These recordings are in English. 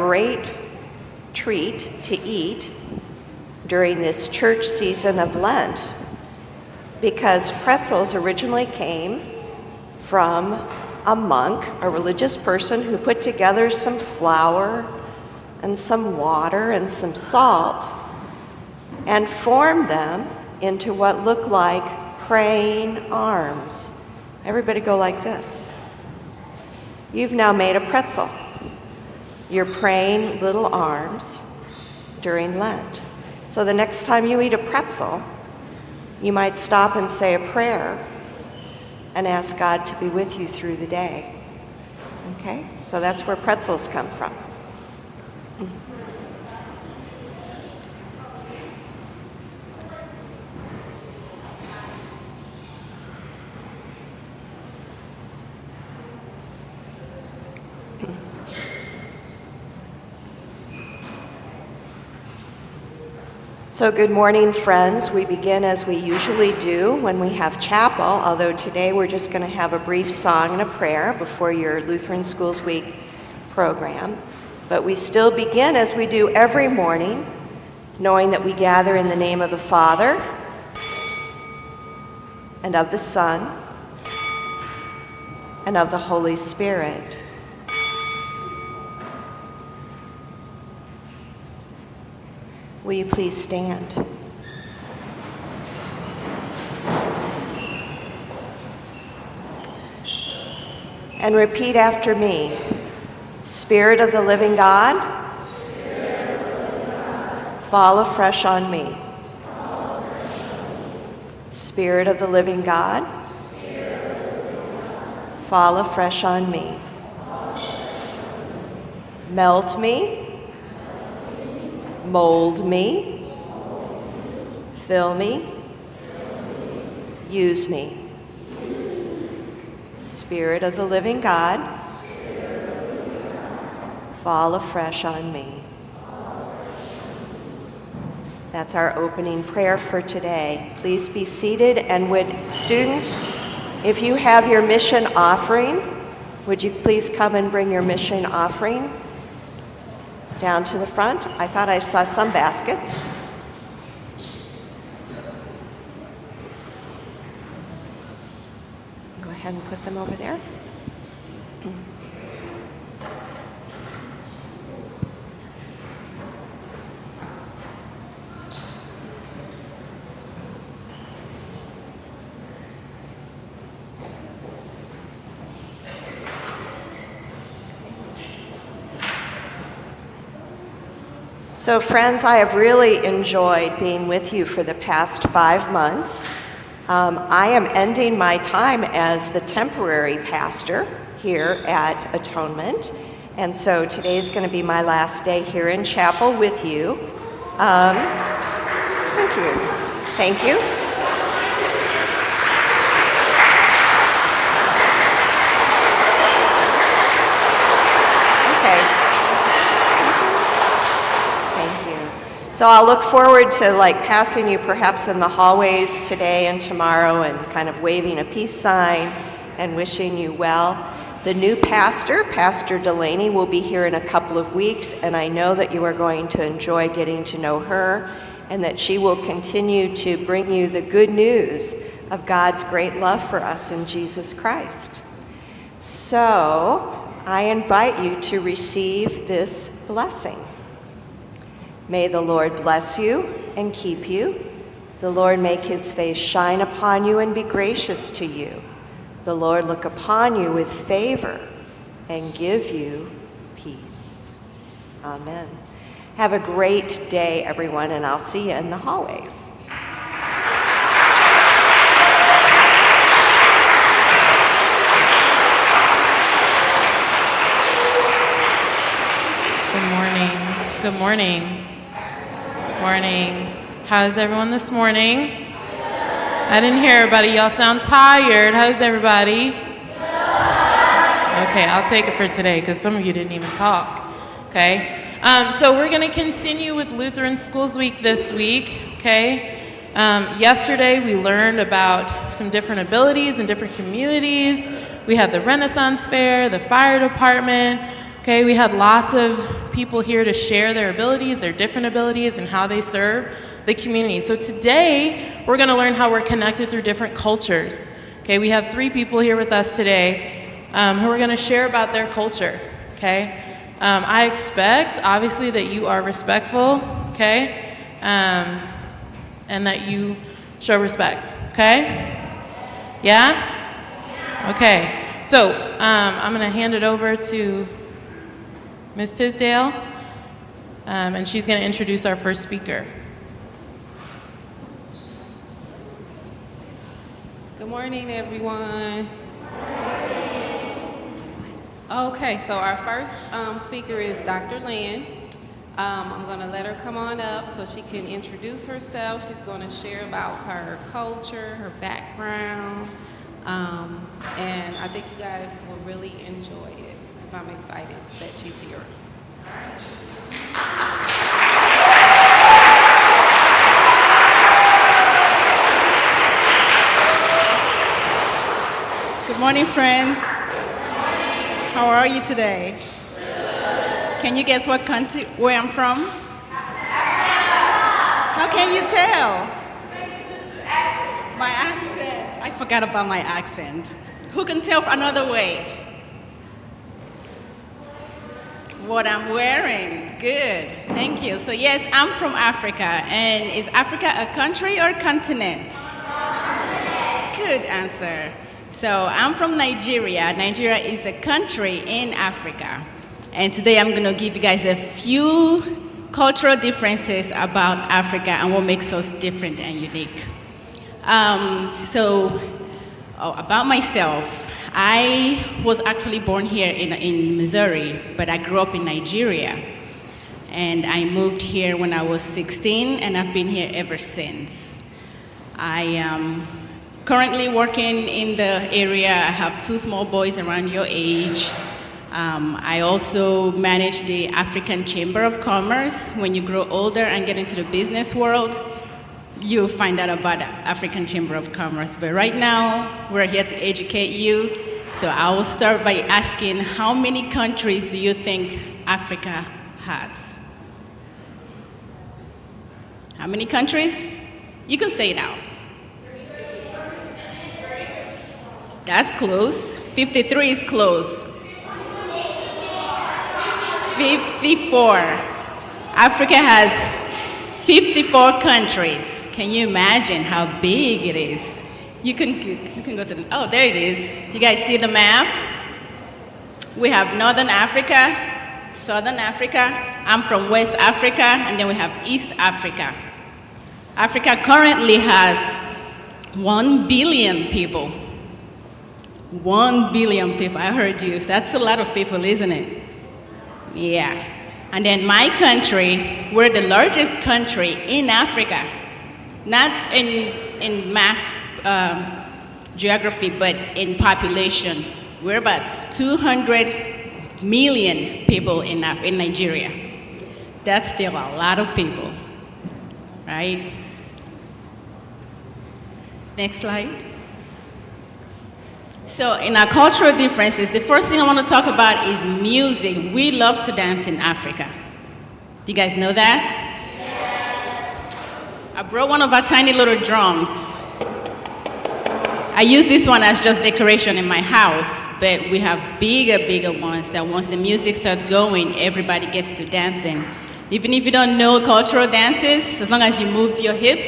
great treat to eat during this church season of Lent, because pretzels originally came from a monk, a religious person who put together some flour and some water and some salt and formed them into what looked like praying arms. Everybody go like this. You've now made a pretzel. You're praying little arms during Lent. So the next time you eat a pretzel, you might stop and say a prayer and ask God to be with you through the day. Okay? So that's where pretzels come from. So good morning, friends. We begin as we usually do when we have chapel, although today we're just going to have a brief song and a prayer before your Lutheran Schools Week program. But we still begin as we do every morning, knowing that we gather in the name of the Father and of the Son and of the Holy Spirit. Will you please stand? And repeat after me. Spirit of the living God, fall afresh on me. Spirit of the living God, fall afresh on me. Melt me. Mold me, fill me, use me. Spirit of the living God, fall afresh on me. That's our opening prayer for today. Please be seated, and would students, if you have your mission offering, would you please come and bring your mission offering down to the front? I thought I saw some baskets. Go ahead and put them over there. So friends, I have really enjoyed being with you for the past 5 months. I am ending my time as the temporary pastor here at Atonement. And so today is going to be my last day here in chapel with you. Thank you. Thank you. So I'll look forward to passing you perhaps in the hallways today and tomorrow and kind of waving a peace sign and wishing you well. The new pastor, Pastor Delaney, will be here in a couple of weeks, and I know that you are going to enjoy getting to know her and that she will continue to bring you the good news of God's great love for us in Jesus Christ. So I invite you to receive this blessing. May the Lord bless you and keep you. The Lord make his face shine upon you and be gracious to you. The Lord look upon you with favor and give you peace. Amen. Have a great day, everyone, and I'll see you in the hallways. Good morning. Good morning. Morning. How's everyone this morning? I didn't hear everybody. Y'all sound tired. How's everybody? Okay, I'll take it for today because some of you didn't even talk. Okay. So we're going to continue with Lutheran Schools Week this week. Okay. Yesterday we learned about some different abilities in different communities. We had the Renaissance Fair, the fire department. Okay. We had lots of people here to share their abilities, their different abilities, and how they serve the community. So today, we're going to learn how we're connected through different cultures. Okay, we have 3 people here with us today who are going to share about their culture. Okay, I expect, obviously, that you are respectful. Okay, and that you show respect. Okay, yeah. Okay, so I'm going to hand it over to Ms. Tisdale, and she's going to introduce our first speaker. Good morning, everyone. Okay, so our first speaker is Dr. Lynn. I'm going to let her come on up so she can introduce herself. She's going to share about her culture, her background, and I think you guys will really enjoy it because I'm excited that she's here. Good morning, friends. How are you today? Can you guess what country, where I'm from? How can you tell? My accent. I forgot about my accent. Who can tell another way? What I'm wearing. Good. Thank you. So yes, I'm from Africa. And is Africa a country or continent? Good answer. So I'm from Nigeria. Nigeria is a country in Africa. And today I'm going to give you guys a few cultural differences about Africa and what makes us different and unique. About myself, I was actually born here in Missouri, but I grew up in Nigeria. And I moved here when I was 16, and I've been here ever since. I am currently working in the area. I have 2 small boys around your age. I also manage the African Chamber of Commerce. When you grow older and get into the business world, you'll find out about the African Chamber of Commerce. But right now, we're here to educate you. So I will start by asking, how many countries do you think Africa has? How many countries? You can say it out. That's close. 53 is close. 54. Africa has 54 countries. Can you imagine how big it is? You can go to the, oh, there it is. You guys see the map? We have Northern Africa, Southern Africa. I'm from West Africa, and then we have East Africa. Africa currently has 1 billion people. 1 billion people, I heard you. That's a lot of people, isn't it? Yeah. And then my country, we're the largest country in Africa. Not in mass geography, but in population. We're about 200 million people in Nigeria. That's still a lot of people, right? Next slide. So in our cultural differences, the first thing I want to talk about is music. We love to dance in Africa. Do you guys know that? Yes. I brought one of our tiny little drums. I use this one as just decoration in my house, but we have bigger ones that once the music starts going, everybody gets to dancing. Even if you don't know cultural dances, as long as you move your hips,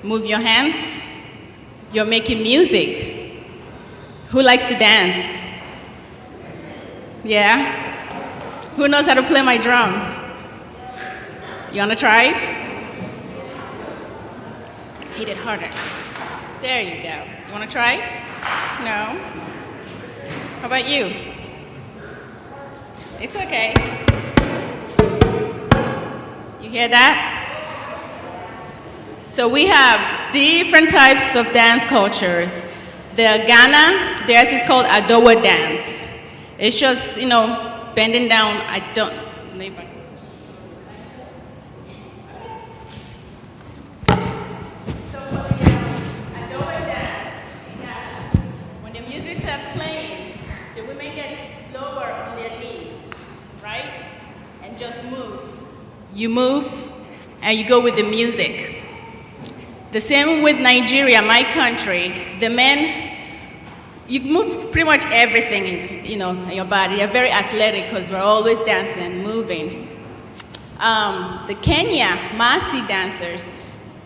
move your hands, you're making music. Who likes to dance? Yeah? Who knows how to play my drums? You wanna try? Hit it harder. There you go. You wanna try? No? How about you? It's okay. You hear that? So we have different types of dance cultures. The Ghana, theirs is called Adowa dance. It's just, bending down. I don't know if I can. So for the Adowa dance, when the music starts playing, the women get lower on their knees, right? And just move. You move and you go with the music. The same with Nigeria, my country. The men, you move pretty much everything in your body. You're very athletic because we're always dancing, moving. The Kenya Masi dancers,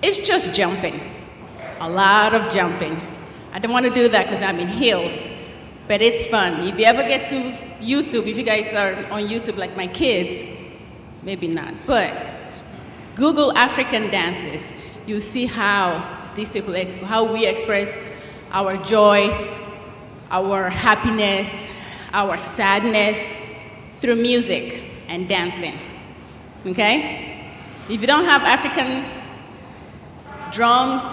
it's just jumping. A lot of jumping. I don't want to do that because I'm in heels, but it's fun. If you ever get to YouTube, if you guys are on YouTube like my kids, maybe not, but Google African dances. You see how these people, how we express our joy, our happiness, our sadness through music and dancing, okay? If you don't have African drums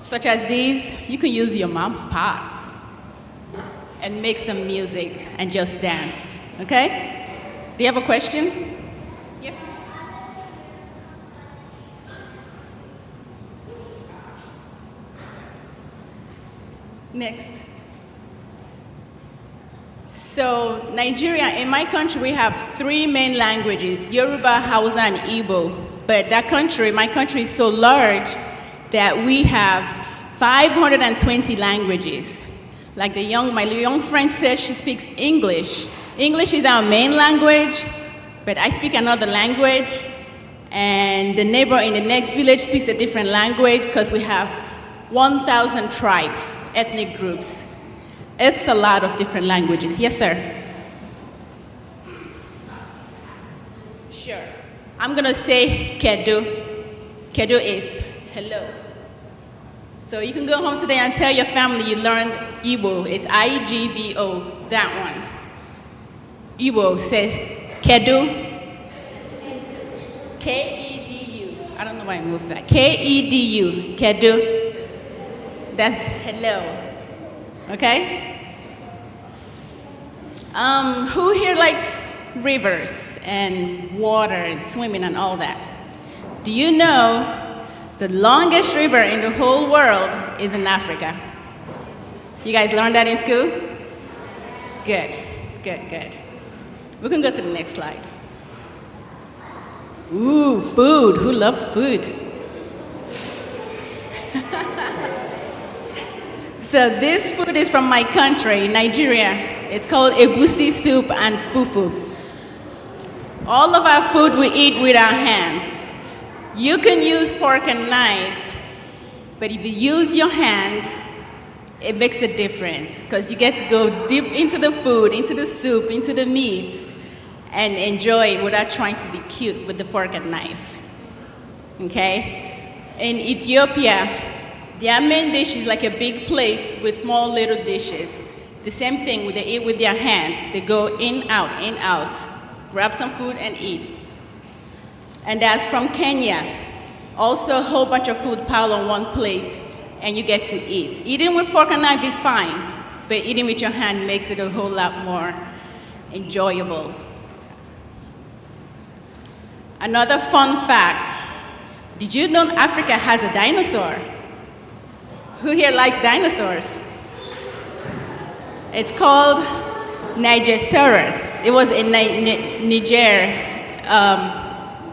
such as these, you can use your mom's pots and make some music and just dance, okay? Do you have a question? Yes. Next. So Nigeria, in my country, we have 3 main languages, Yoruba, Hausa, and Igbo. But that country, my country is so large that we have 520 languages. Like my young friend says, she speaks English. English is our main language, but I speak another language, and the neighbor in the next village speaks a different language because we have 1,000 tribes, ethnic groups. It's a lot of different languages. Yes, sir? Sure. I'm going to say kedu. Kedu is hello. So you can go home today and tell your family you learned Igbo. It's I-G-B-O, that one. Igbo says kedu. K-E-D-U. I don't know why I moved that. K-E-D-U. Kedu. That's hello. Okay? Who here likes rivers and water and swimming and all that? Do you know the longest river in the whole world is in Africa? You guys learned that in school? Good, good, good. We can go to the next slide. Ooh, food. Who loves food? So this food is from my country, Nigeria. It's called egusi soup and fufu. All of our food we eat with our hands. You can use fork and knife, but if you use your hand, it makes a difference because you get to go deep into the food, into the soup, into the meat, and enjoy it without trying to be cute with the fork and knife. Okay? In Ethiopia, their main dish is like a big plate with small little dishes. The same thing, they eat with their hands. They go in, out, grab some food and eat. And that's from Kenya. Also a whole bunch of food piled on one plate and you get to eat. Eating with fork and knife is fine, but eating with your hand makes it a whole lot more enjoyable. Another fun fact, did you know Africa has a dinosaur? Who here likes dinosaurs? It's called Nigersaurus. It was in Niger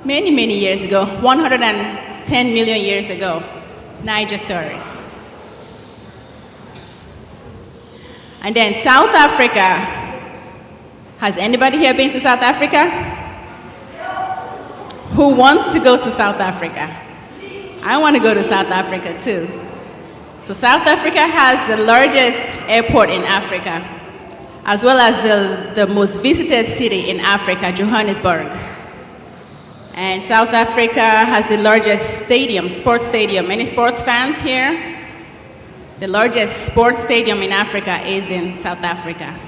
many, many years ago, 110 million years ago, Nigersaurus. And then South Africa. Has anybody here been to South Africa? Who wants to go to South Africa? I want to go to South Africa too. So South Africa has the largest airport in Africa, as well as the most visited city in Africa, Johannesburg. And South Africa has the largest stadium, sports stadium. Any sports fans here? The largest sports stadium in Africa is in South Africa.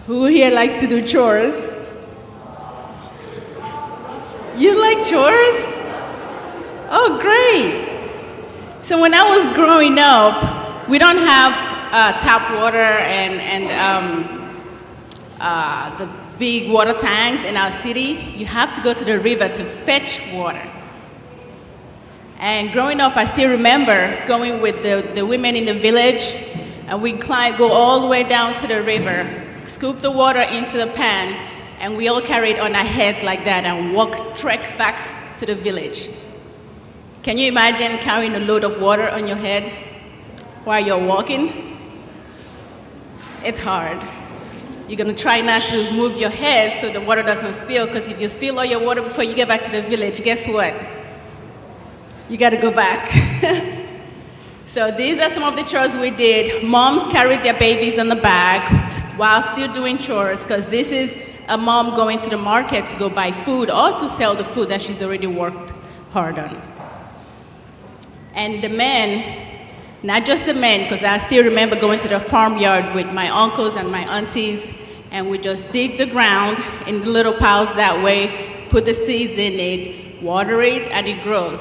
Who here likes to do chores? You like chores? Oh, great. So when I was growing up, we don't have tap water and the big water tanks in our city. You have to go to the river to fetch water. And growing up, I still remember going with the women in the village. and we go all the way down to the river, scoop the water into the pan, and we all carry it on our heads like that and trek back to the village. Can you imagine carrying a load of water on your head while you're walking? It's hard. You're gonna try not to move your head so the water doesn't spill, because if you spill all your water before you get back to the village, guess what? You gotta go back. So these are some of the chores we did. Moms carried their babies on the back while still doing chores, because this is a mom going to the market to go buy food or to sell the food that she's already worked hard on. And the men, not just the men, because I still remember going to the farmyard with my uncles and my aunties, and we just dig the ground in the little piles that way, put the seeds in it, water it, and it grows.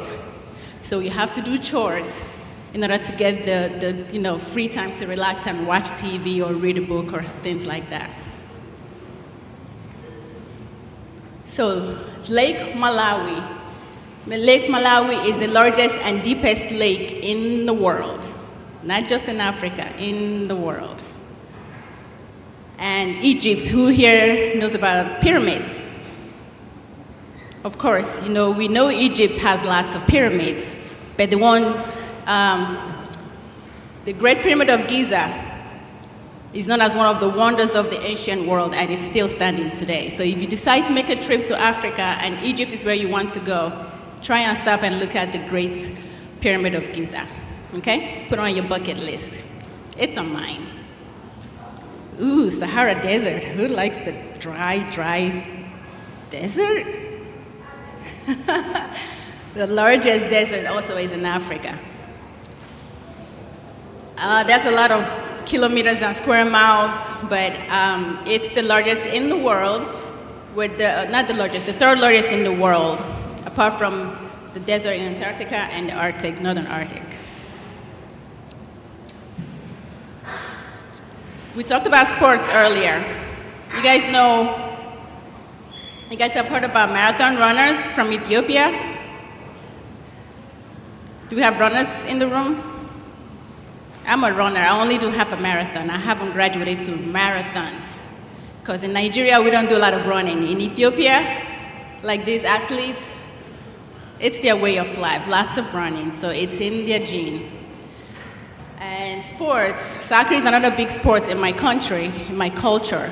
So you have to do chores in order to get the free time to relax and watch TV or read a book or things like that. So Lake Malawi. Lake Malawi is the largest and deepest lake in the world, not just in Africa, in the world. And Egypt, who here knows about pyramids? Of course, we know Egypt has lots of pyramids, but the Great Pyramid of Giza is known as one of the wonders of the ancient world, and it's still standing today. So if you decide to make a trip to Africa and Egypt is where you want to go, try and stop and look at the Great Pyramid of Giza, okay? Put it on your bucket list. It's on mine. Ooh, Sahara Desert. Who likes the dry desert? The largest desert also is in Africa. That's a lot of kilometers and square miles, but it's the largest in the world, not the largest, the third largest in the world, apart from the desert in Antarctica and the Arctic, Northern Arctic. We talked about sports earlier. You guys have heard about marathon runners from Ethiopia? Do we have runners in the room? I'm a runner. I only do half a marathon. I haven't graduated to marathons. Because in Nigeria, we don't do a lot of running. In Ethiopia, like these athletes, it's their way of life, lots of running. So it's in their gene. And sports, soccer is another big sport in my country, in my culture.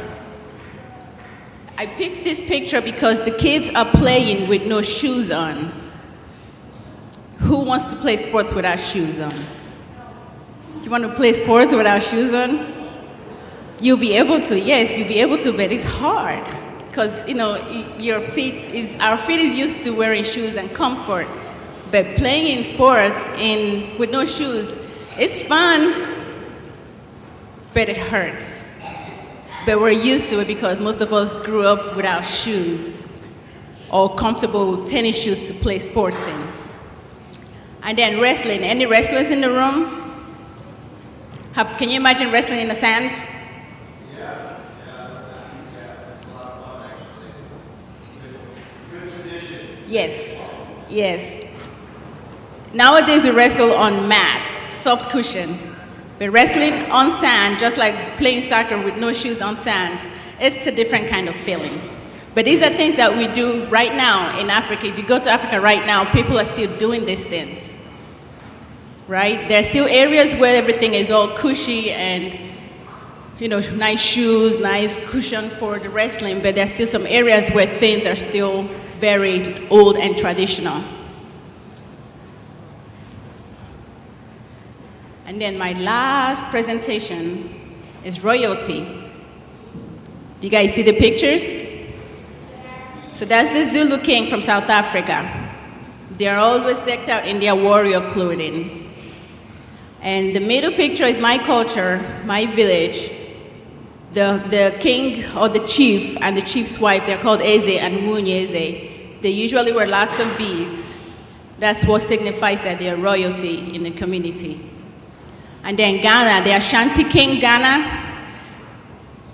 I picked this picture because the kids are playing with no shoes on. Who wants to play sports without shoes on? You want to play sports without shoes on? You'll be able to, yes, you'll be able to, but it's hard. Because, our feet is used to wearing shoes and comfort. But playing in sports with no shoes, it's fun, but it hurts. But we're used to it because most of us grew up without shoes or comfortable tennis shoes to play sports in. And then wrestling. Any wrestlers in the room? Can you imagine wrestling in the sand? Yeah, it's a lot of fun actually. Good tradition. Yes. Nowadays we wrestle on mats, soft cushion. But wrestling on sand, just like playing soccer with no shoes on sand, it's a different kind of feeling. But these are things that we do right now in Africa. If you go to Africa right now, people are still doing these things. Right? There are still areas where everything is all cushy and, nice shoes, nice cushion for the wrestling, but there are still some areas where things are still very old and traditional. And then my last presentation is royalty. Do you guys see the pictures? So that's the Zulu king from South Africa. They are always decked out in their warrior clothing. And the middle picture is my culture, my village. The king or the chief and the chief's wife, they're called Eze and Munyeze. They usually wear lots of beads. That's what signifies that they are royalty in the community. And then Ghana, the Ashanti king Ghana,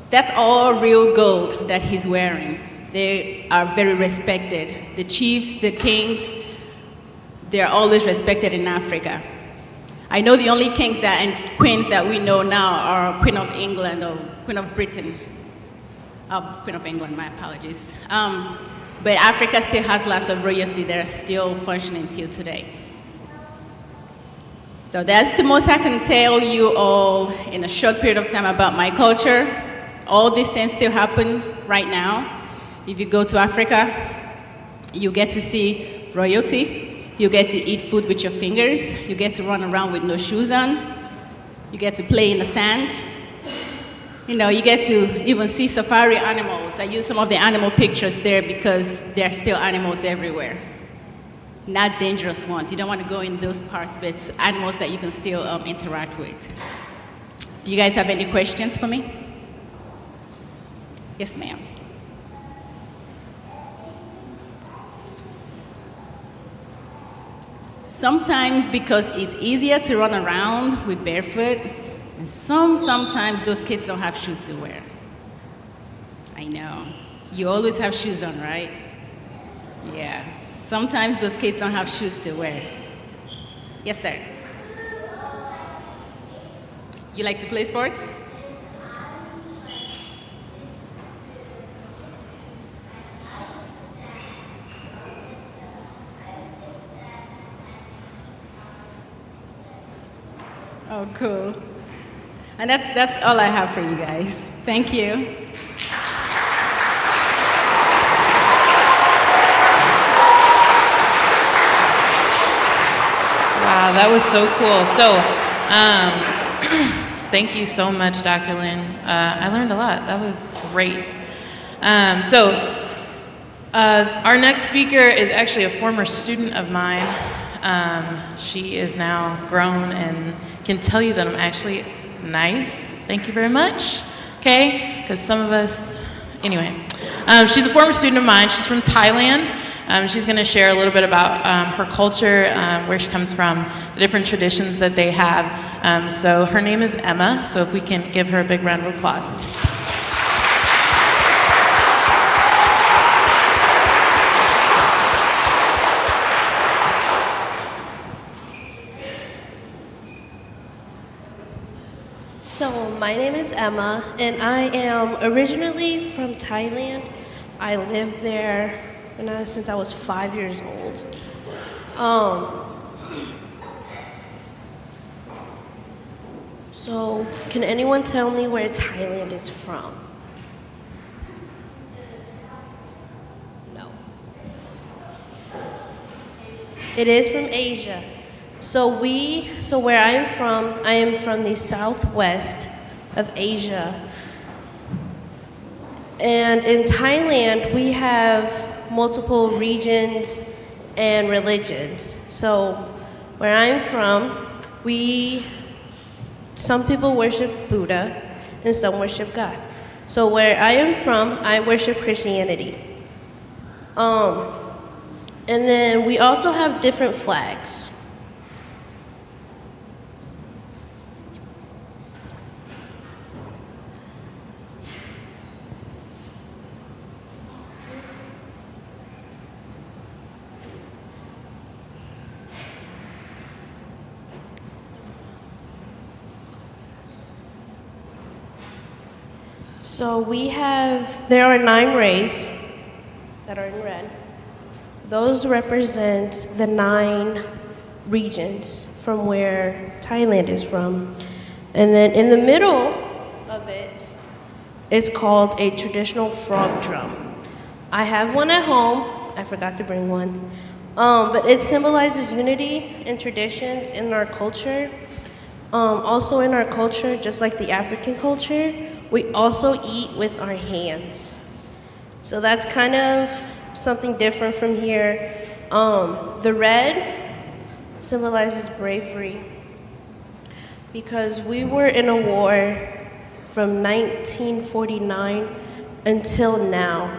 that's all real gold that he's wearing. They are very respected. The chiefs, the kings, they're always respected in Africa. I know the only kings that and queens that we know now are Queen of England or Queen of Britain. Queen of England, my apologies. But Africa still has lots of royalty that are still functioning till today. So that's the most I can tell you all in a short period of time about my culture. All these things still happen right now. If you go to Africa, you get to see royalty. You get to eat food with your fingers. You get to run around with no shoes on. You get to play in the sand. You know, you get to even see safari animals. I use some of the animal pictures there because there are still animals everywhere. Not dangerous ones. You don't want to go in those parts, but it's animals that you can still interact with. Do you guys have any questions for me? Yes, ma'am. Sometimes because it's easier to run around with barefoot, and sometimes those kids don't have shoes to wear. I know. You always have shoes on, right? Yeah. Sometimes those kids don't have shoes to wear. Yes, sir. You like to play sports? Oh, cool. And that's all I have for you guys. Thank you. Wow, that was so cool. So, thank you so much, Dr. Lynn. I learned a lot. That was great. Our next speaker is actually a former student of mine. She is now grown and can tell you that I'm actually nice. Thank you very much. Okay? Because some of us, anyway. She's a former student of mine. She's from Thailand. She's going to share a little bit about her culture, where she comes from, the different traditions that they have. So her name is Emma. So if we can give her a big round of applause. So my name is Emma, and I am originally from Thailand. I lived there since I was 5 years old. So can anyone tell me where Thailand is from? No. It is from Asia. So where I am from the southwest of Asia. And in Thailand, we have multiple regions and religions. So where I'm from, some people worship Buddha and some worship God. So where I am from, I worship Christianity. And then we also have different flags. So there are 9 rays that are in red. Those represent the 9 regions from where Thailand is from. And then in the middle of it is called a traditional frog drum. I have one at home. I forgot to bring one. But it symbolizes unity and traditions in our culture. Also in our culture, just like the African culture, we also eat with our hands. So that's kind of something different from here. The red symbolizes bravery because we were in a war from 1949 until now.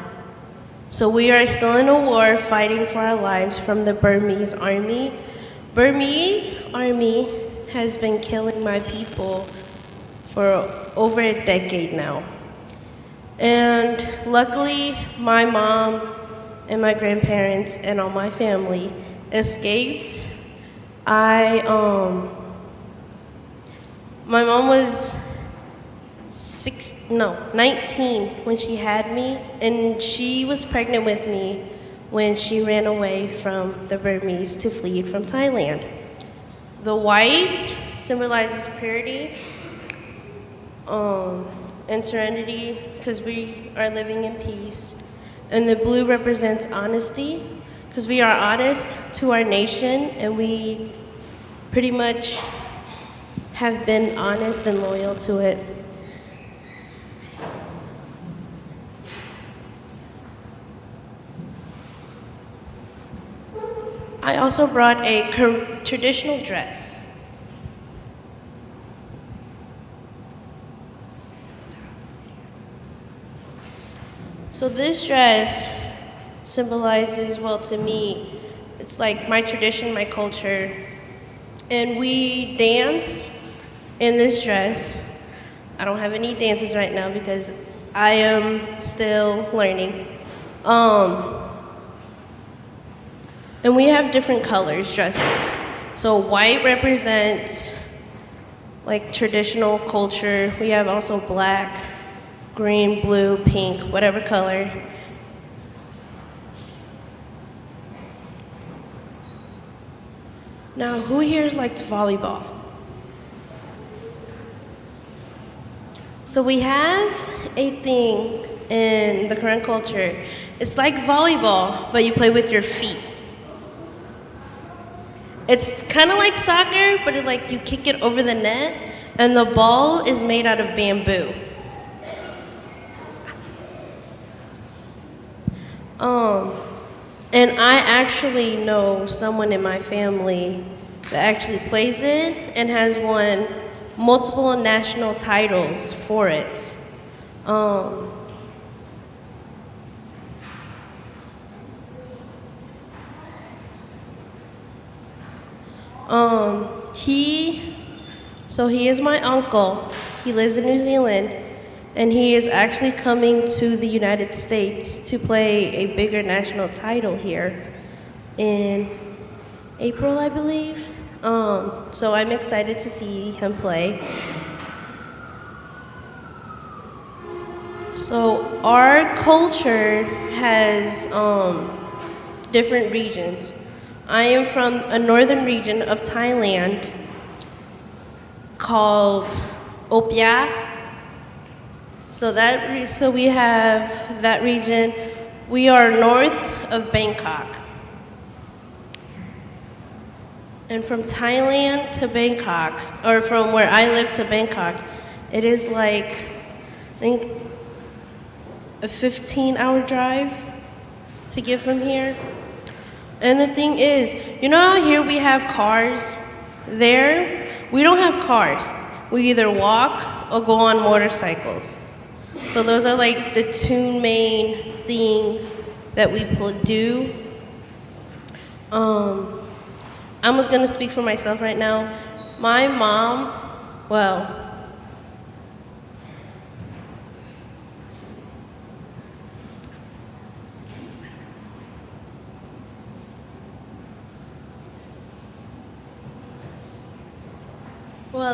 So we are still in a war fighting for our lives from the Burmese army. Burmese army has been killing my people for over a decade now. And luckily, my mom and my grandparents and all my family escaped. I My mom was 19 when she had me, and she was pregnant with me when she ran away from the Burmese to flee from Thailand. The white symbolizes purity and serenity, because we are living in peace. And the blue represents honesty, because we are honest to our nation, and we pretty much have been honest and loyal to it. I also brought a traditional dress. So this dress symbolizes, well, to me, it's like my tradition, my culture. And we dance in this dress. I don't have any dances right now because I am still learning. And we have different colors, dresses. So white represents like traditional culture. We have also black, green, blue, pink, whatever color. Now, who here likes volleyball? So we have a thing in the current culture. It's like volleyball, but you play with your feet. It's kind of like soccer, but you kick it over the net, and the ball is made out of bamboo. And I actually know someone in my family that actually plays it and has won multiple national titles for it. He is my uncle. He lives in New Zealand, and he is actually coming to the United States to play a bigger national title here in April, I believe. So I'm excited to see him play. So our culture has different regions. I am from a northern region of Thailand called Opia. So we have that region. We are north of Bangkok. And from Thailand to Bangkok, or from where I live to Bangkok, it is like, I think, a 15-hour drive to get from here. And the thing is, you know how here we have cars? There, we don't have cars. We either walk or go on motorcycles. So those are like the two main things that we do. I'm gonna speak for myself right now. My mom, well,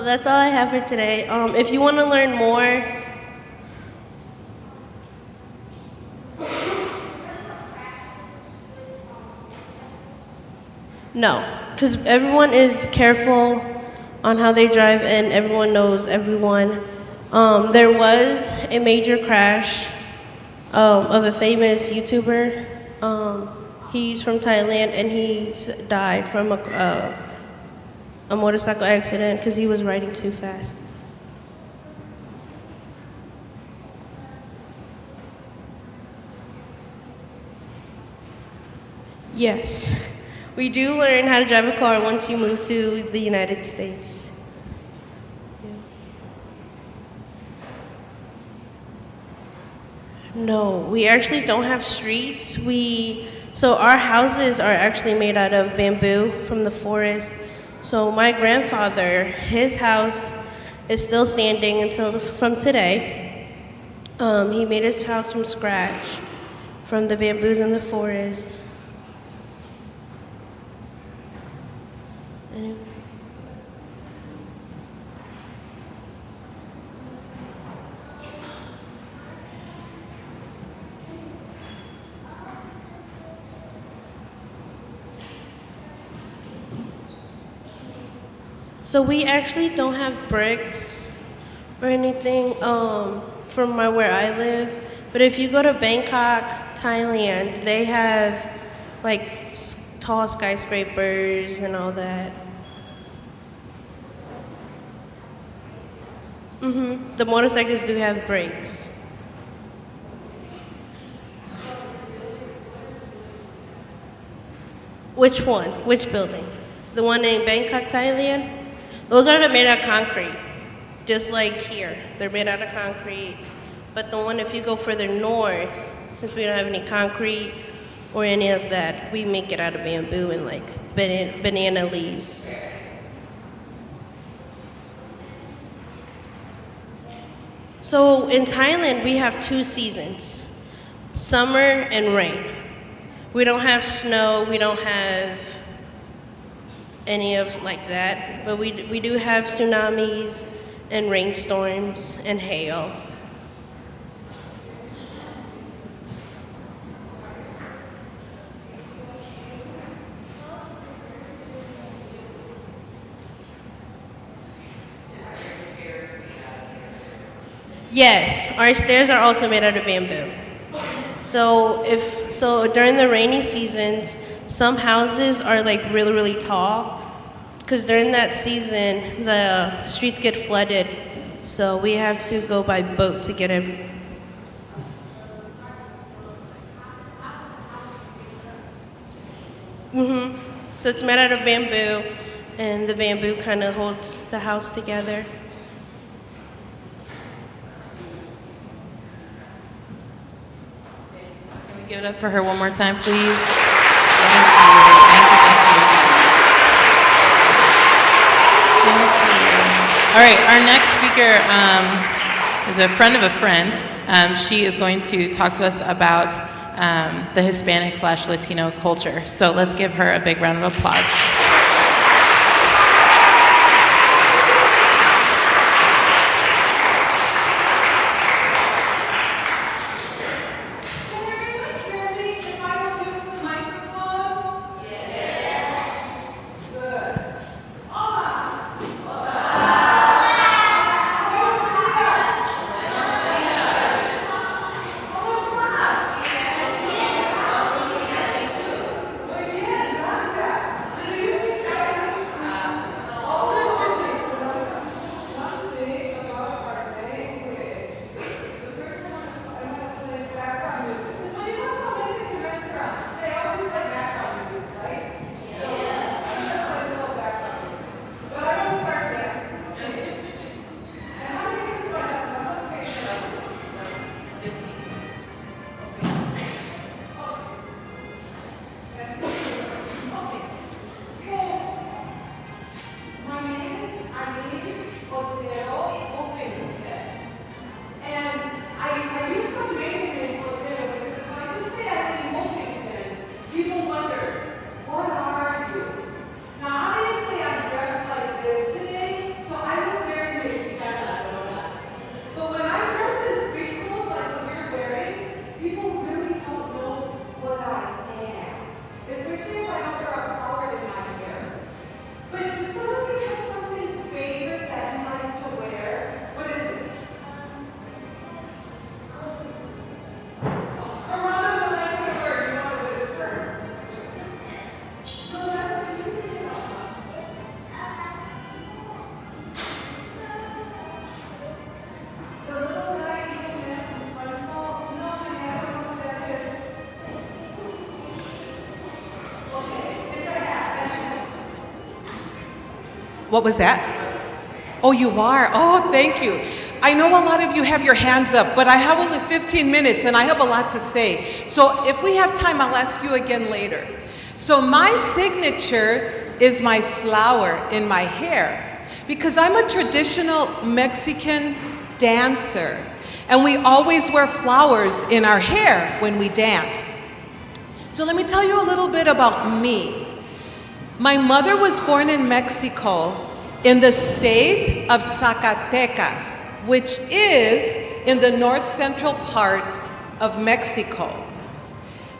that's all I have for today. If you want to learn more, no, because everyone is careful on how they drive and everyone knows everyone. There was a major crash of a famous YouTuber. He's from Thailand and he died from a motorcycle accident because he was riding too fast. Yes, we do learn how to drive a car once you move to the United States. No, we actually don't have streets. So our houses are actually made out of bamboo from the forest. So my grandfather, his house is still standing from today. He made his house from scratch, from the bamboos in the forest. So we actually don't have bricks or anything from where I live. But if you go to Bangkok, Thailand, they have like tall skyscrapers and all that. The motorcycles do have brakes. Which one? Which building? The one in Bangkok, Thailand? Those are made out of concrete, just like here. They're made out of concrete. But the one, if you go further north, since we don't have any concrete or any of that, we make it out of bamboo and like banana leaves. So in Thailand, we have 2 seasons, summer and rain. We don't have snow, we don't have any of like that, but we do have tsunamis and rainstorms and hail. Yes, our stairs are also made out of bamboo. So during the rainy seasons, some houses are like really, really tall, because during that season, the streets get flooded. So we have to go by boat to get it. So it's made out of bamboo, and the bamboo kind of holds the house together. Can we give it up for her one more time, please? Thank you. Thank you. All right, our next speaker is a friend of a friend. She is going to talk to us about the Hispanic/Latino culture. So let's give her a big round of applause. What was that? Oh, you are? Oh, thank you. I know a lot of you have your hands up, but I have only 15 minutes and I have a lot to say. So if we have time, I'll ask you again later. So my signature is my flower in my hair, because I'm a traditional Mexican dancer, and we always wear flowers in our hair when we dance. So let me tell you a little bit about me. My mother was born in Mexico in the state of Zacatecas, which is in the north central part of Mexico.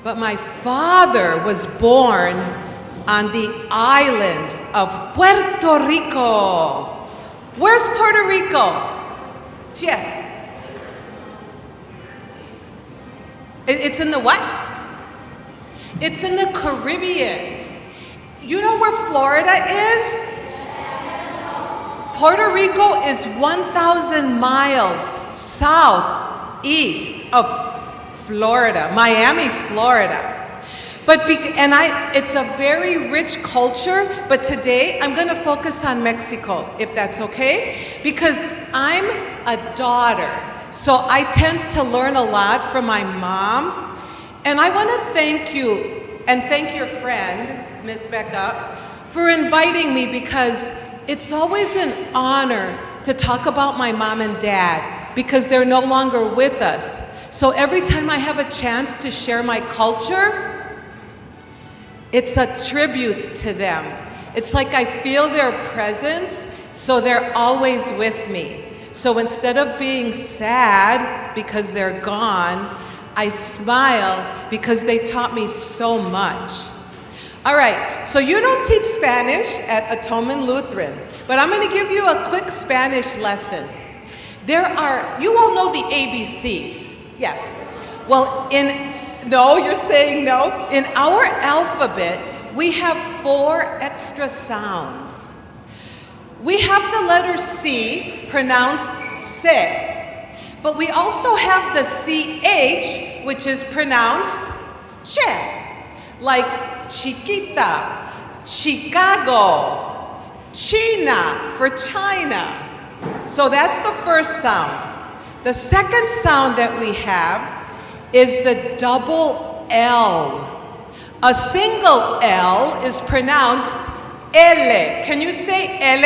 But my father was born on the island of Puerto Rico. Where's Puerto Rico? Yes. It's in the what? It's in the Caribbean. You know where Florida is? Puerto Rico is 1,000 miles southeast of Florida, Miami, Florida. It's a very rich culture, but today I'm going to focus on Mexico, if that's okay, because I'm a daughter, so I tend to learn a lot from my mom, and I want to thank you and thank your friend, Miss Becca, for inviting me, because it's always an honor to talk about my mom and dad, because they're no longer with us. So every time I have a chance to share my culture, it's a tribute to them. It's like I feel their presence, so they're always with me. So instead of being sad because they're gone, I smile because they taught me so much. All right, so you don't teach Spanish at Atonement Lutheran, but I'm going to give you a quick Spanish lesson. You all know the ABCs, yes. Well, no, you're saying no. In our alphabet, we have 4 extra sounds. We have the letter C, pronounced se, but we also have the CH, which is pronounced che, like Chiquita, Chicago, China for China. So that's the first sound. The second sound that we have is the double L. A single L is pronounced L. Can you say L?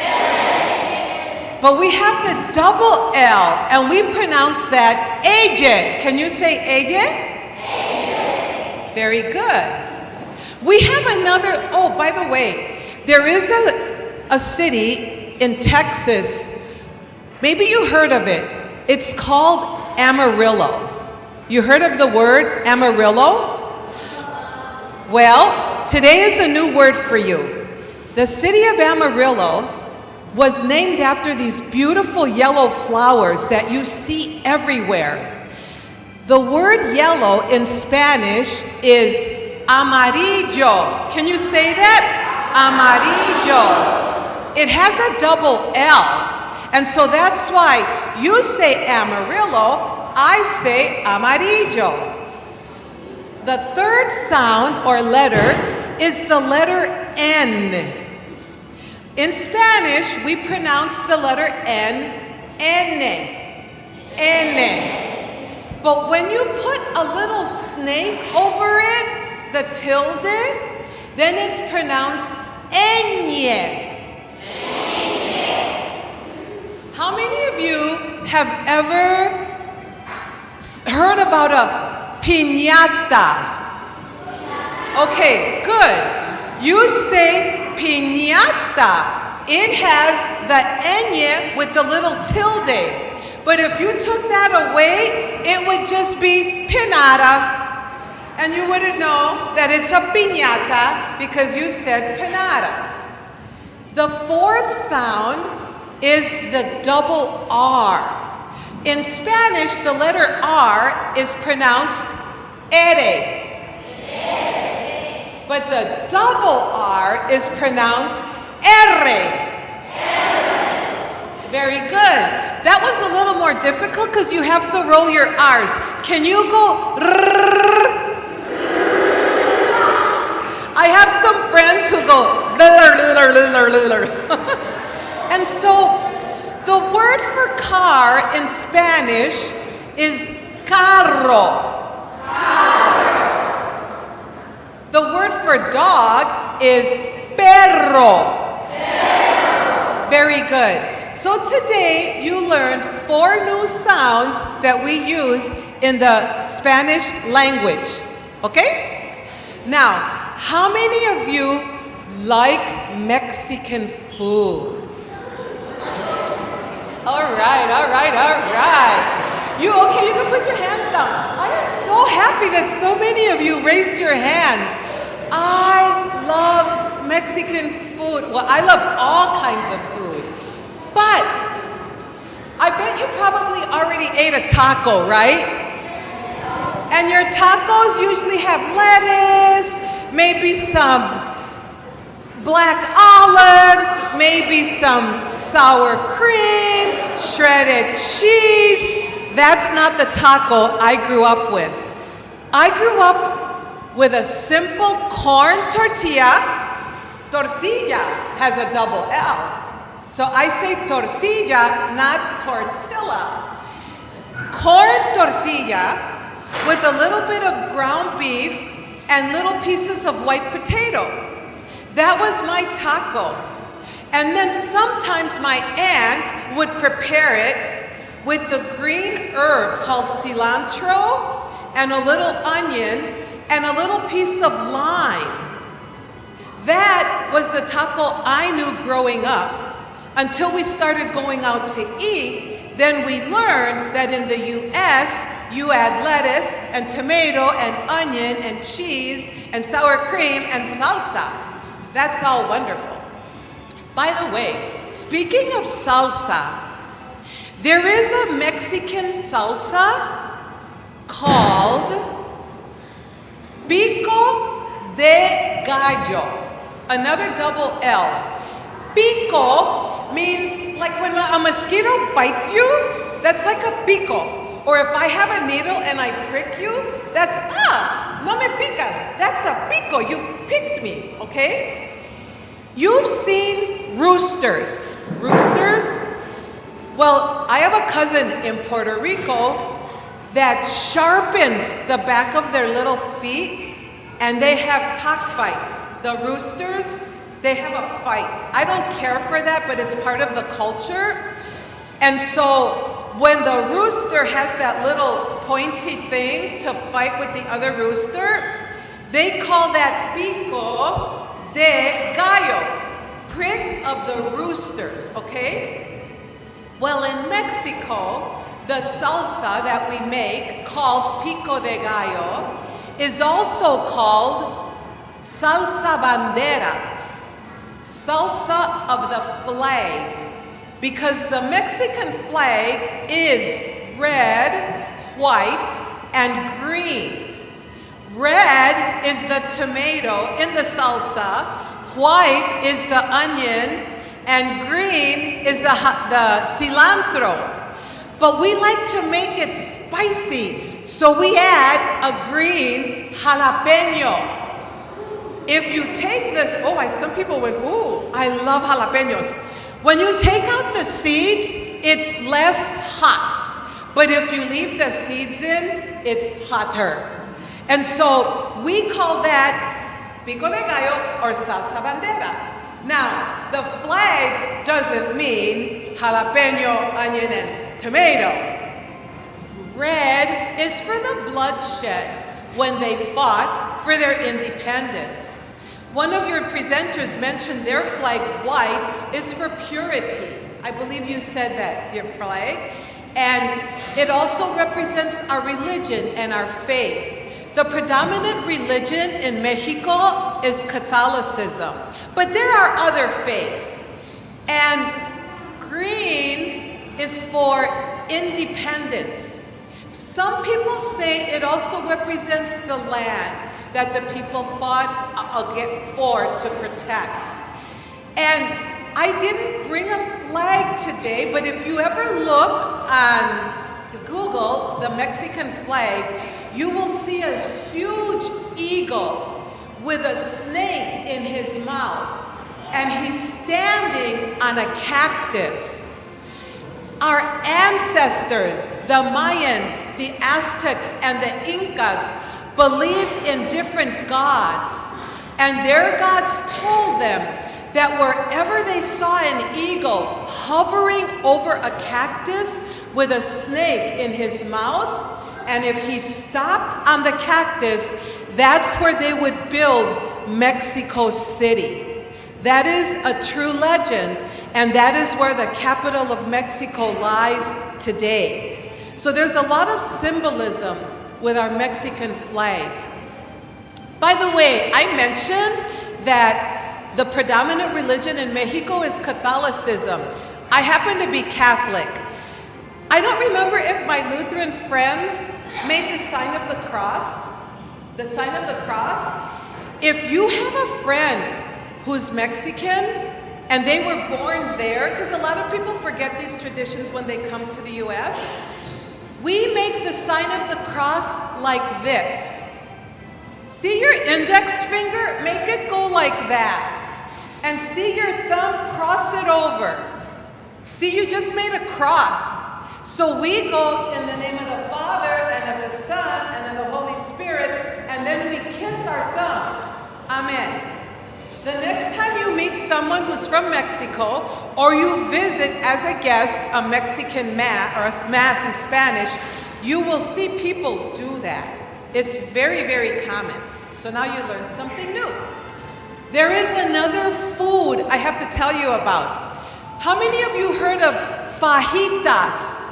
L. But we have the double L, and we pronounce that ella. Can you say ella? Ella. Very good. We have another, oh, by the way, there is a city in Texas, maybe you heard of it. It's called Amarillo. You heard of the word Amarillo? Well, today is a new word for you. The city of Amarillo was named after these beautiful yellow flowers that you see everywhere. The word yellow in Spanish is amarillo. Can you say that? Amarillo. It has a double L, and so that's why you say Amarillo, I say amarillo. The third sound or letter is the letter N. In Spanish, we pronounce the letter N, N, N. But when you put a little snake over it, the tilde, then it's pronounced Ñ. How many of you have ever heard about a piñata? Okay, good. You say piñata. It has the ñ with the little tilde. But if you took that away, it would just be pinata. And you wouldn't know that it's a piñata because you said pinata. The fourth sound is the double R. In Spanish, the letter R is pronounced ere. But the double R is pronounced erre. Very good. That one's a little more difficult because you have to roll your R's. Can you go rrrr? I have some friends who go and so the word for car in Spanish is carro. The word for dog is perro. Very good. So today you learned 4 new sounds that we use in the Spanish language. Okay? Now, how many of you like Mexican food? All right. You can put your hands down. I am so happy that so many of you raised your hands. I love Mexican food. Well, I love all kinds of food. But I bet you probably already ate a taco, right? And your tacos usually have lettuce, maybe some black olives, maybe some sour cream, shredded cheese. That's not the taco I grew up with. I grew up with a simple corn tortilla. Tortilla has a double L. So I say tortilla, not tortilla. Corn tortilla with a little bit of ground beef and little pieces of white potato. That was my taco. And then sometimes my aunt would prepare it with the green herb called cilantro and a little onion and a little piece of lime. That was the taco I knew growing up until we started going out to eat. Then we learned that in the US, you add lettuce and tomato and onion and cheese and sour cream and salsa. That's all wonderful. By the way, speaking of salsa, there is a Mexican salsa called pico de gallo, another double L. Pico means like when a mosquito bites you, that's like a pico. Or if I have a needle and I prick you, that's, no me picas. That's a pico, you picked me, okay? You've seen roosters. Roosters? Well, I have a cousin in Puerto Rico that sharpens the back of their little feet and they have cockfights. The roosters, they have a fight. I don't care for that, but it's part of the culture. And so when the rooster has that little pointy thing to fight with the other rooster, they call that pico de gallo, prick of the roosters, okay? Well, in Mexico, the salsa that we make, called pico de gallo, is also called salsa bandera, salsa of the flag. Because the Mexican flag is red, white, and green. Red is the tomato in the salsa, white is the onion, and green is the cilantro. But we like to make it spicy, so we add a green jalapeno. If you take this, some people went, ooh, I love jalapenos. When you take out the seeds, it's less hot. But if you leave the seeds in, it's hotter. And so we call that pico de gallo or salsa bandera. Now, the flag doesn't mean jalapeno, onion, and tomato. Red is for the bloodshed when they fought for their independence. One of your presenters mentioned their flag, white, is for purity. I believe you said that, your flag. And it also represents our religion and our faith. The predominant religion in Mexico is Catholicism, but there are other faiths. And green is for independence. Some people say it also represents the land that the people fought for to protect. And I didn't bring a flag today, but if you ever look on Google, the Mexican flag, you will see a huge eagle with a snake in his mouth, and he's standing on a cactus. Our ancestors, the Mayans, the Aztecs, and the Incas believed in different gods, and their gods told them that wherever they saw an eagle hovering over a cactus with a snake in his mouth, and if he stopped on the cactus, that's where they would build Mexico City. That is a true legend, and that is where the capital of Mexico lies today. So there's a lot of symbolism with our Mexican flag. By the way, I mentioned that the predominant religion in Mexico is Catholicism. I happen to be Catholic. I don't remember if my Lutheran friends made the sign of the cross. The sign of the cross. If you have a friend who's Mexican and they were born there, because a lot of people forget these traditions when they come to the US, we make the sign of the cross like this. See your index finger? Make it go like that. And see your thumb, cross it over. See, you just made a cross. So we go in the name of the Father, and of the Son, and of the Holy Spirit, and then we kiss our thumb. Amen. The next time you meet someone who's from Mexico, or you visit as a guest a Mexican mass, or a mass in Spanish, you will see people do that. It's very, very common. So now you learn something new. There is another food I have to tell you about. How many of you heard of fajitas?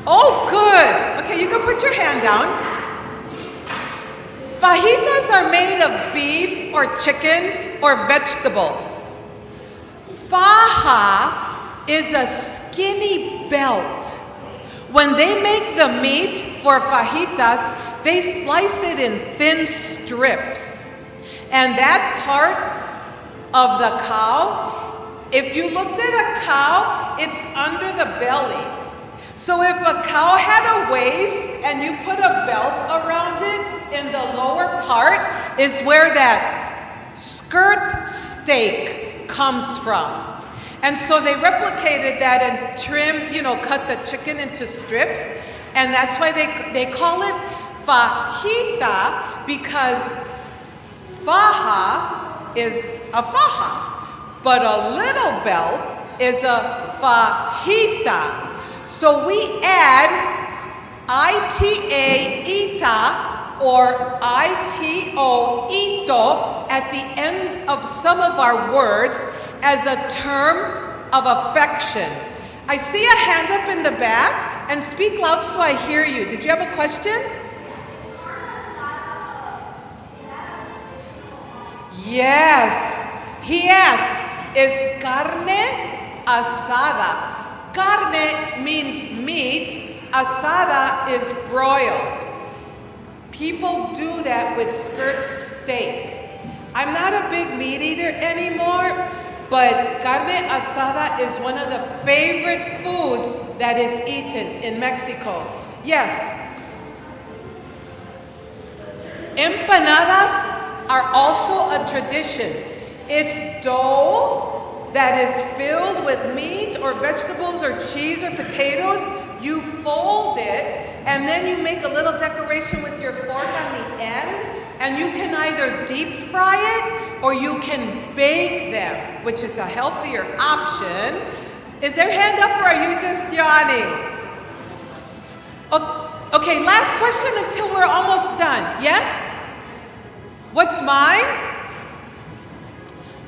Oh, good. Okay, you can put your hand down. Fajitas are made of beef or chicken or vegetables. Faja is a skinny belt. When they make the meat for fajitas, they slice it in thin strips. And that part of the cow, if you looked at a cow, it's under the belly. So if a cow had a waist and you put a belt around it, in the lower part is where that skirt steak comes from. And so they replicated that and trimmed, cut the chicken into strips. And that's why they call it fajita, because faja is a faja, but a little belt is a fajita. So we add ita, ita, or ito, ito, at the end of some of our words as a term of affection. I see a hand up in the back, and speak loud so I hear you. Did you have a question? Yes. He asked, is carne asada? Carne means meat, asada is broiled. People do that with skirt steak. I'm not a big meat eater anymore, but carne asada is one of the favorite foods that is eaten in Mexico. Yes. Empanadas are also a tradition. It's dough that is filled with meat or vegetables or cheese or potatoes. You fold it, and then you make a little decoration with your fork on the end, and you can either deep fry it or you can bake them, which is a healthier option. Is their hand up, or are you just yawning? Okay, last question until we're almost done. Yes? What's mine?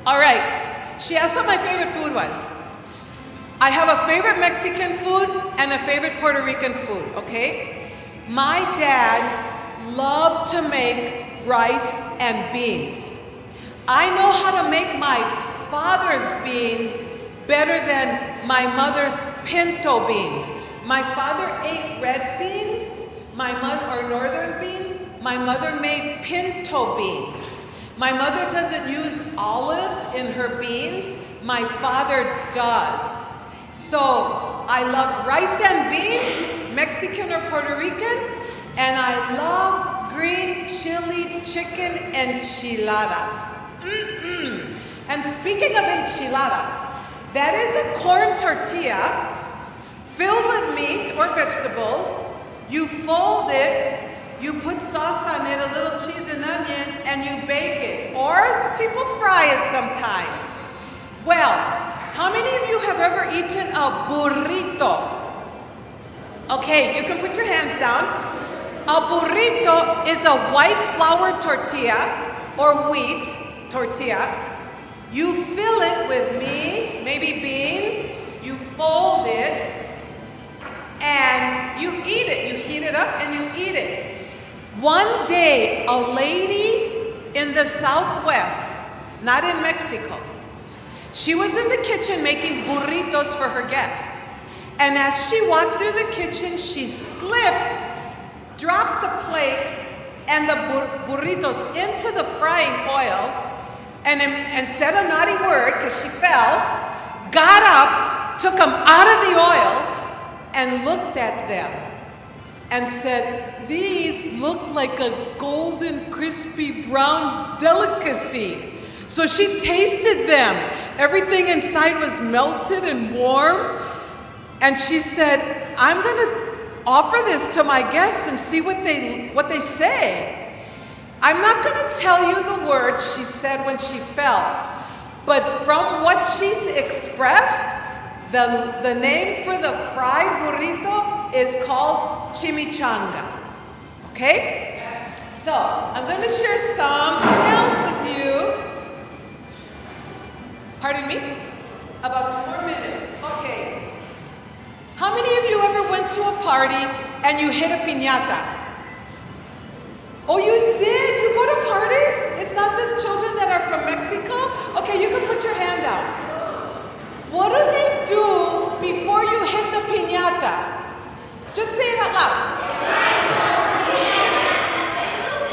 All right. She asked what my favorite food was. I have a favorite Mexican food and a favorite Puerto Rican food, okay? My dad loved to make rice and beans. I know how to make my father's beans better than my mother's pinto beans. My father ate red beans, or northern beans. My mother made pinto beans. My mother doesn't use olives in her beans. My father does. So I love rice and beans, Mexican or Puerto Rican, and I love green chili chicken enchiladas. And speaking of enchiladas, that is a corn tortilla filled with meat or vegetables. You fold it, you put sauce on it, a little cheese and onion, and you bake it. Or people fry it sometimes. Well, how many of you have ever eaten a burrito? Okay, you can put your hands down. A burrito is a white flour tortilla or wheat tortilla. You fill it with meat, maybe beans, you fold it, and you eat it. You heat it up and you eat it. One day, a lady in the Southwest not in Mexico. She was in the kitchen making burritos for her guests. And as she walked through the kitchen, she slipped, dropped the plate and the burritos into the frying oil, and said a naughty word because she fell, got up, took them out of the oil, and looked at them and said, "These look like a golden, crispy brown delicacy." So she tasted them. Everything inside was melted and warm. And she said, "I'm going to offer this to my guests and see what they say." I'm not going to tell you the words she said when she fell, but from what she's expressed, the name for the fried burrito is called chimichanga. Okay? So, I'm going to share something else with you. Pardon me? About 2 more minutes. Okay. How many of you ever went to a party and you hit a piñata? Oh, you did? You go to parties? It's not just children that are from Mexico? Okay, you can put your hand out. What do they do before you hit the piñata? Just say it out loud.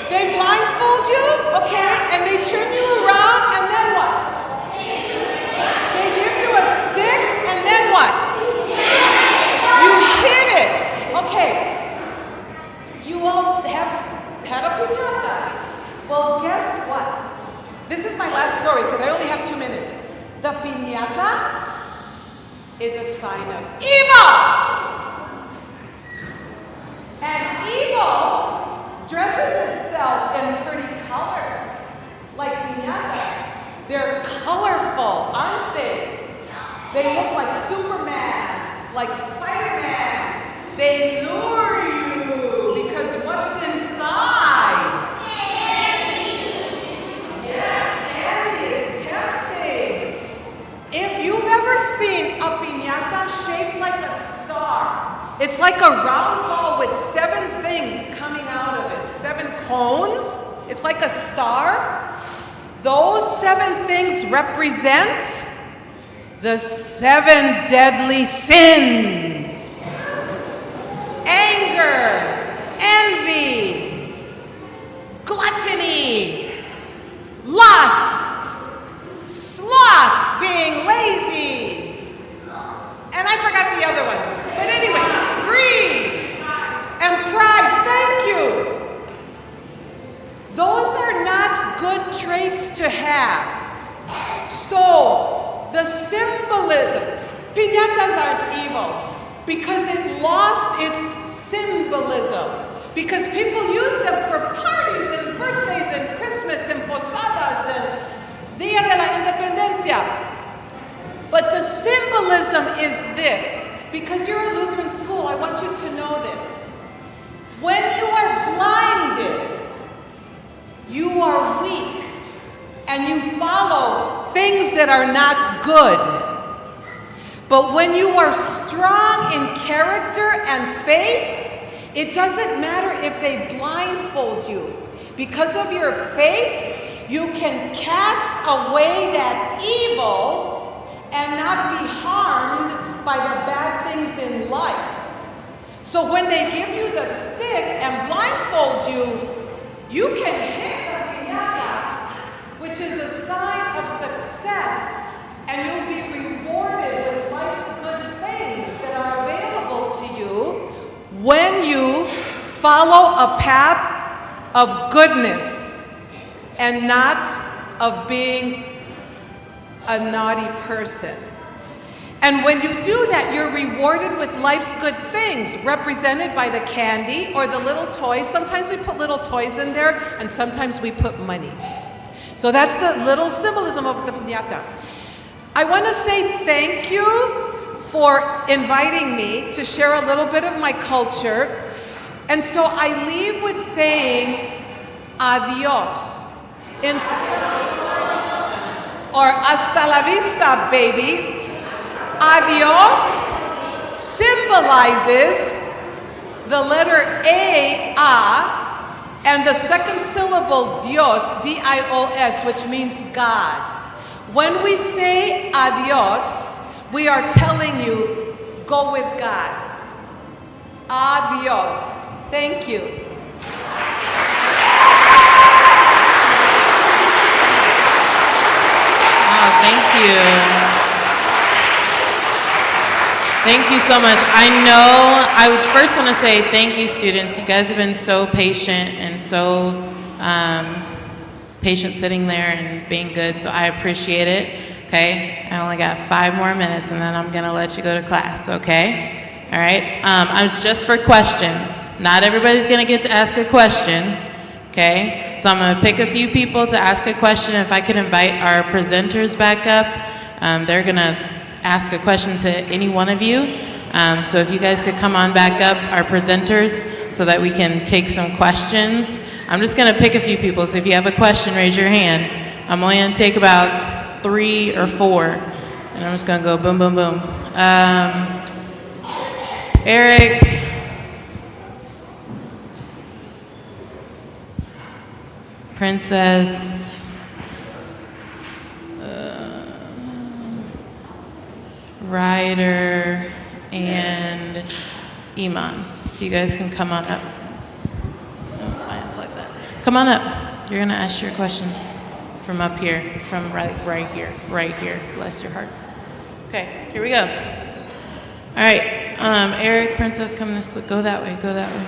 They blindfold you, okay, and they turn you around, and then what? They give you a stick, and then what? You hit it. Okay. You all have had a piñata. Well, guess what? This is my last story because I only have 2 minutes. The piñata is a sign of evil. And evil dresses itself in pretty colors, like piñatas. They're colorful, aren't they? They look like Superman, like Spider-Man. They lure you because what's inside? Yes, candy is tempting. If you've ever seen a piñata shaped like a star, it's like a round ball with 7 things coming out of it, 7 cones. It's like a star. Those 7 things represent the 7 deadly sins. Anger, envy, gluttony, lust, sloth, being lazy, and I forgot the other ones. But anyway, greed and pride. Thank you. Those are not good traits to have. So, the symbolism, piñatas aren't evil because it lost its symbolism. Because people use them for parties and birthdays and Christmas and posadas and Dia de la Independencia. But the symbolism is this. Because you're a Lutheran school, I want you to know this. When you are blinded, you are weak, and you follow things that are not good. But when you are strong in character and faith, it doesn't matter if they blindfold you. Because of your faith, you can cast away that evil and not be harmed by the bad things in life. So when they give you the stick and blindfold you, you can hit the piñata, which is a sign of success, and you'll be rewarded with life's good things that are available to you when you follow a path of goodness and not of being a naughty person. And when you do that, you're rewarded with life's good things, represented by the candy or the little toys. Sometimes we put little toys in there, and sometimes we put money. So that's the little symbolism of the piñata. I want to say thank you for inviting me to share a little bit of my culture. And so I leave with saying adios. Or hasta la vista, baby. Adios symbolizes the letter A And the second syllable, Dios, D-I-O-S, which means God. When we say adios, we are telling you, go with God. Adios. Thank you. Oh, thank you. Thank you so much. I would first want to say thank you, students. You guys have been so patient and so patient sitting there and being good, so I appreciate it, okay? I only got 5 more minutes, and then I'm going to let you go to class, okay? All right? I was just for questions. Not everybody's going to get to ask a question, okay? So I'm going to pick a few people to ask a question. If I could invite our presenters back up, they're going to ask a question to any one of you. So if you guys could come on back up, our presenters, so that we can take some questions. I'm just going to pick a few people, so if you have a question, raise your hand. I'm only going to take about 3 or 4, and I'm just going to go boom, boom, boom. Eric. Princess. Ryder and Iman. If you guys can come on up. Oh, I unplugged that. Come on up. You're gonna ask your question from up here, from right here. Bless your hearts. Okay, here we go. All right, Eric, Princess, come this way. Go that way. Go that way.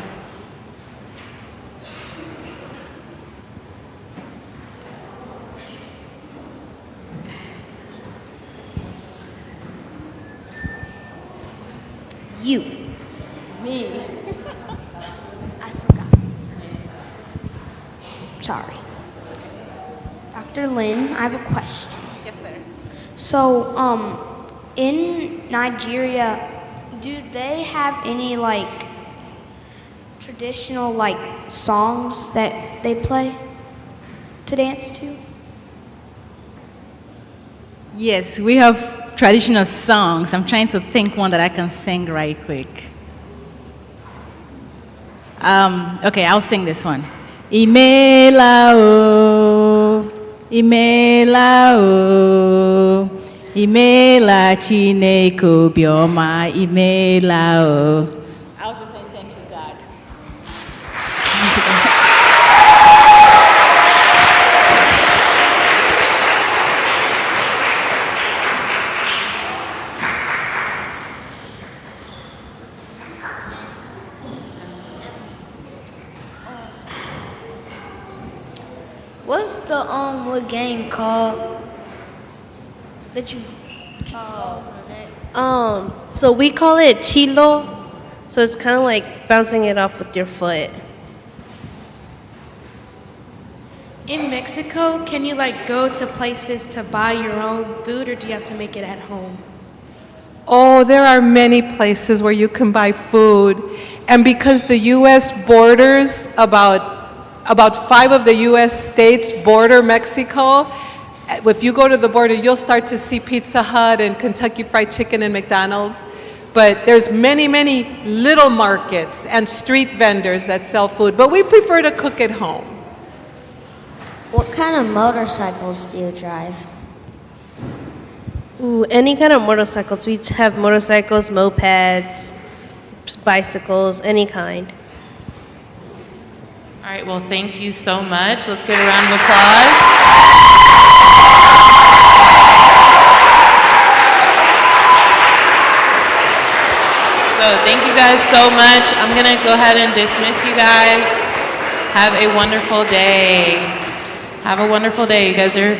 You. Me. I forgot. Sorry. Dr. Lin, I have a question. Yes, sir. So, in Nigeria, do they have any, like, traditional, like, songs that they play to dance to? Yes, we have traditional songs. I'm trying to think one that I can sing right quick. Okay, I'll sing this one. Imela o, imela o, imela Chineke obioma, imela o. I'll just say thank you, God. What's the what game called that you So we call it chilo. So it's kind of like bouncing it off with your foot. In Mexico, can you like go to places to buy your own food, or do you have to make it at home? Oh, there are many places where you can buy food. And because the U.S. borders, about 5 of the U.S. states border Mexico, if you go to the border, you'll start to see Pizza Hut and Kentucky Fried Chicken and McDonald's. But there's many, many little markets and street vendors that sell food. But we prefer to cook at home. What kind of motorcycles do you drive? Ooh, any kind of motorcycles. We have motorcycles, mopeds, bicycles, any kind. All right, well, thank you so much. Let's give a round of applause. So thank you guys so much. I'm going to go ahead and dismiss you guys. Have a wonderful day. Have a wonderful day. You guys are